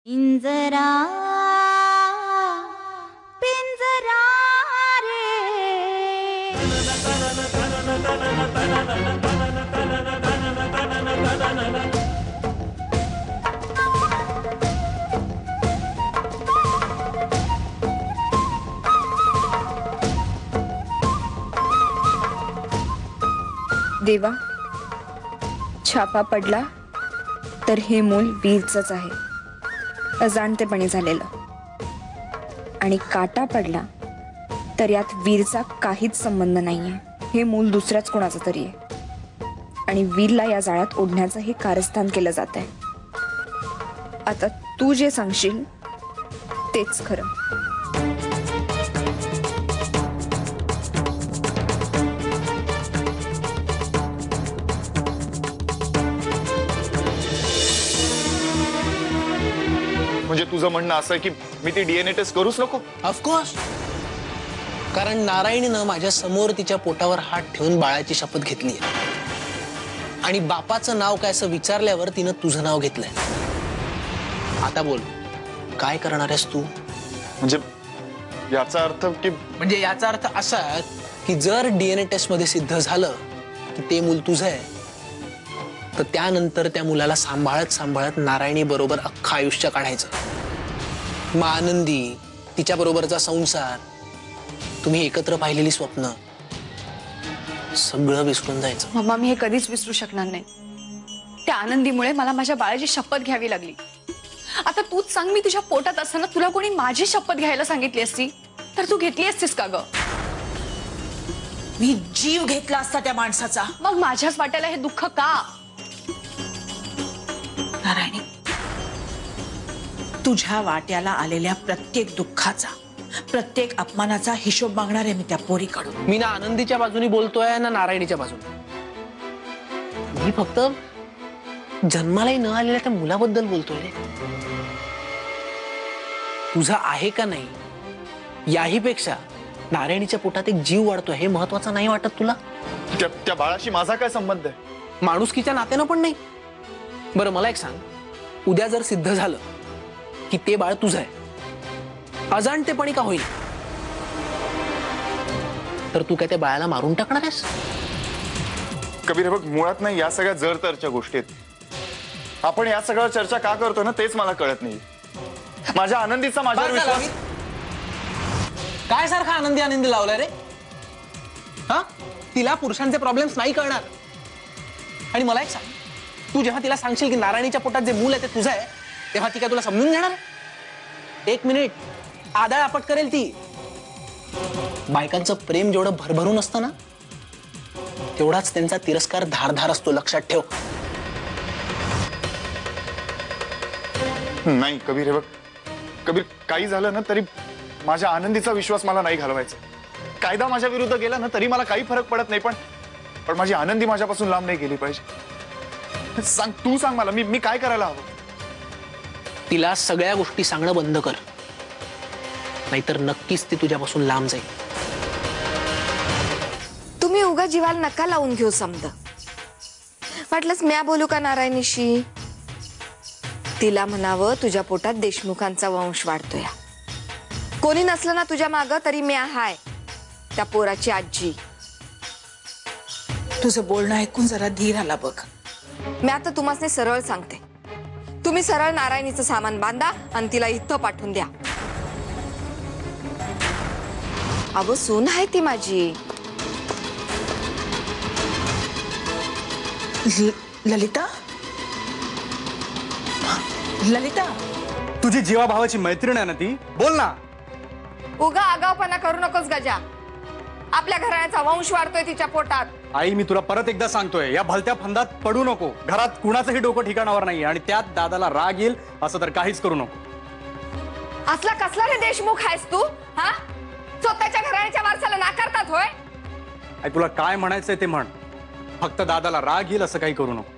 पिंजरा पिंजरा रे देवा, छापा पडला तर हे मूल वीरचंच आहे, अजाणतेपणी झालेलं. आणि काटा पडला तर यात वीरचा काहीच संबंध नाहीये. हे मूल दुसऱ्याच कोणाचं तरी आहे आणि वीरला या जाळ्यात ओढण्याचं हे कारस्थान केलं जात आहे. आता तू जे सांगशील तेच खरं. म्हणजे तुझं म्हणणं असं आहे की मी ती डीएनए टेस्ट करूच नको? ऑफकोर्स. कारण नारायणीनं माझ्या समोर तिच्या पोटावर हात ठेवून बाळाची शपथ घेतली आणि बापाचं नाव काय असं विचारल्यावर तिनं तुझं नाव घेतलंय. आता बोल, काय करणार आहेस तू? म्हणजे याचा अर्थ की म्हणजे याचा अर्थ असा की जर डीएनए टेस्ट मध्ये सिद्ध झालं की ते मूल तुझं आहे, तर त्यानंतर त्या मुलाला सांभाळत सांभाळत नारायणी बरोबर अख्खं आयुष्य काढायचं. मग आनंदी, तिच्या बरोबरचा संसार, तुम्ही एकत्र पाहिलेली स्वप्न, सगळं विसरून जायचं. मम्मा, मी हे कधीच विसरू शकणार नाही. त्या आनंदीमुळे मला माझ्या बाळाची शपथ घ्यावी लागली. आता तूच सांग, मी तुझ्या पोटात असताना तुला कोणी माझी शपथ घ्यायला सांगितली असती तर तू घेतली असतीस का ग? मी जीव घेतला असता त्या माणसाचा. मग माझ्याच वाट्याला हे दुःख का? नारायणी, तुझ्या वाट्याला आलेल्या प्रत्येक दुःखाचा, प्रत्येक अपमानाचा हिशोब मागणार आहे मी त्या पोरीकडून. मी ना आनंदीच्या बाजूनी बोलतोय ना नारायणीच्या बाजूने. मी फक्त जन्मालाही न आलेल्या त्या मुलाबद्दल बोलतोय रे. तुझा आहे का नाही याही पेक्षा नारायणीच्या पोटात एक जीव वाढतोय हे महत्वाचं नाही वाटत तुला? त्या बाळाशी माझा काय संबंध आहे? माणुसकीच्या नात्यानं पण नाही. बरं मला एक सांग, उद्या जर सिद्ध झालं की ते बाळ तुझं आहे, अजाणतेपणी का होईल, तर तू काय त्या बाळाला मारून टाकणार आहेस? कबीर, बघ, मुळात नाही या सगळ्या जरतरच्या गोष्टी आहेत. आपण या सगळ्या चर्चा का करतो ना तेच मला कळत नाही. माझ्या आनंदीचा माझ्यावर विश्वास. काय सारखा आनंदी आनंदी लावलाय रे? हा, तिला पुरुषांचे प्रॉब्लेम्स नाही कळणार. आणि मला एक सांग, तू जेव्हा तिला सांगशील की नारायणीच्या पोटात जे मूल आहे ते तुझं आहे, तेव्हा ती काय तुला समजून घेणार? एक मिनिट, आदळ आपट करेल ती. बायकांचं प्रेम जेवढं भरभरून असतं ना, तेवढाच त्यांचा तिरस्कार धारधार असतो, लक्षात ठेव. नाही कबीर, हे बघ कबीर, काही झालं ना तरी माझ्या आनंदीचा विश्वास मला नाही घालवायचा. कायदा माझ्या विरुद्ध गेला ना तरी मला काही फरक पडत नाही, पण माझी आनंदी माझ्यापासून लांब नाही गेली पाहिजे. सांग, तू सांग मला, मी काय करायला हवं? तिला सगळ्या गोष्टी सांगणं बंद कर, नाहीतर नक्कीच ती तुझ्यापासून लांब जाईल. तुम्ही उगा जीवाला नका लावून घेऊ समज. वाटलंच म्या बोलू का नारायणीशी? तिला म्हणावं, तुझ्या पोटात देशमुखांचा वंश वाढतोय. कोणी नसलं ना तुझ्या माग तरी म्या हाय, त्या पोराची आजी. तुझं बोलणं ऐकून जरा धीर आला बघ. मी आता तुम्हाला सरळ सांगते, तुम्ही सरळ नारायणीचं सामान बांधा आणि तिला इथं पाठवून द्या. अगं, सून आहे ती माझी. ललिता, ललिता, तुझी जीवाभावाची मैत्रीण आहे ना ती? बोल ना. उगा आगावपणा करू नकोस गजा. आपल्या घराण्याचा वंश वाढतोय तिच्या पोटात. आई, मी तुला परत एकदा सांगतोय, या भलत्या फंदात पडू नको. घरात कुणाचंही डोकं ठिकाणावर नाही आणि त्यात दादाला राग येईल असं तर काहीच करू नको. असला कसला रे देशमुख आहेस तू? हा, स्वतःच्या घराण्याच्या वारसाला नाकारतात होय? आई, तुला काय म्हणायचंय ते म्हण, फक्त दादाला राग येईल असं काही करू नको.